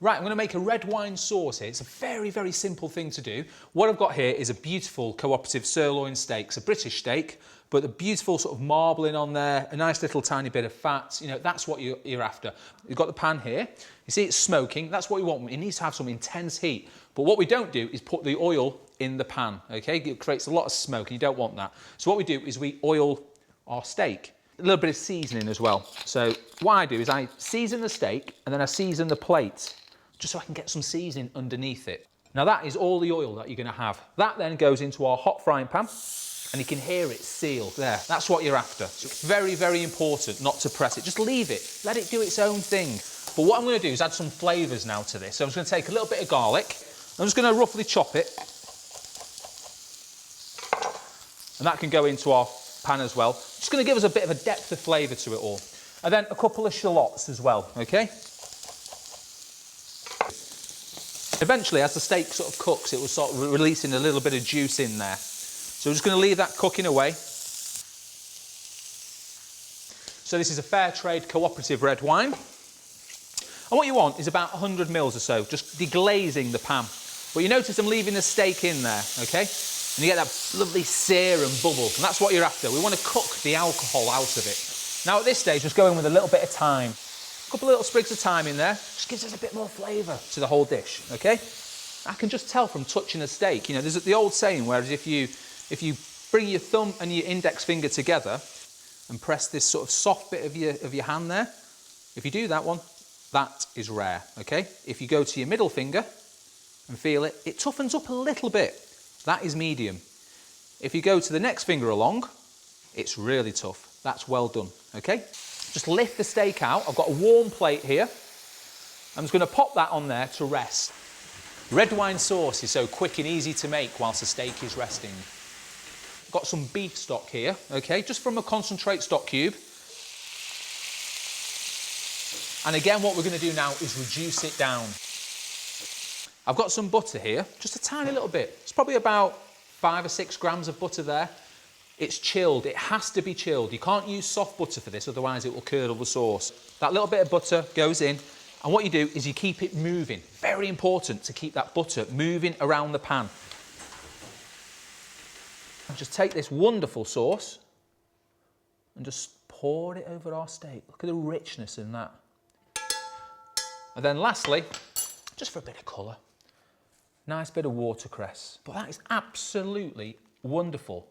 Right, I'm going to make a red wine sauce here. It's a very, very simple thing to do. What I've got here is a beautiful cooperative sirloin steak. It's a British steak, but the beautiful sort of marbling on there, a nice little tiny bit of fat. You know, that's what you're after. You've got the pan here. You see it's smoking. That's what you want. It needs to have some intense heat. But what we don't do is put the oil in the pan, okay? It creates a lot of smoke and you don't want that. So what we do is we oil our steak. A little bit of seasoning as well. So what I do is I season the steak and then I season the plate, just so I can get some seasoning underneath it. Now that is all the oil that you're going to have. That then goes into our hot frying pan and you can hear it sealed there. That's what you're after. So it's very, very important not to press it. Just leave it. Let it do its own thing. But what I'm going to do is add some flavours now to this. So I'm just going to take a little bit of garlic. I'm just going to roughly chop it. And that can go into our pan as well. Just going to give us a bit of a depth of flavour to it all. And then a couple of shallots as well, okay? Eventually, as the steak sort of cooks, it will start releasing a little bit of juice in there. So we're just going to leave that cooking away. So this is a fair trade cooperative red wine. And what you want is about 100 mils or so, just deglazing the pan. But you notice I'm leaving the steak in there, okay? And you get that lovely sear and bubble, and that's what you're after. We want to cook the alcohol out of it. Now at this stage, just go in with a little bit of thyme. A couple of little sprigs of thyme in there, just gives us a bit more flavour to the whole dish, okay? I can just tell from touching a steak, you know, there's the old saying, whereas if you bring your thumb and your index finger together and press this sort of soft bit of your hand there, if you do that one, that is rare, okay? If you go to your middle finger and feel it, it toughens up a little bit. That is medium. If you go to the next finger along, it's really tough. That's well done, okay? Just lift the steak out. I've got a warm plate here. I'm just going to pop that on there to rest. Red wine sauce is so quick and easy to make whilst the steak is resting. Got some beef stock here, okay, just from a concentrate stock cube. And again, what we're going to do now is reduce it down. I've got some butter here, just a tiny little bit. It's probably about 5 or 6 grams of butter there. It's chilled, it has to be chilled. You can't use soft butter for this, otherwise it will curdle the sauce. That little bit of butter goes in, and what you do is you keep it moving. Very important to keep that butter moving around the pan. And just take this wonderful sauce and just pour it over our steak. Look at the richness in that. And then lastly, just for a bit of colour, nice bit of watercress. But that is absolutely wonderful.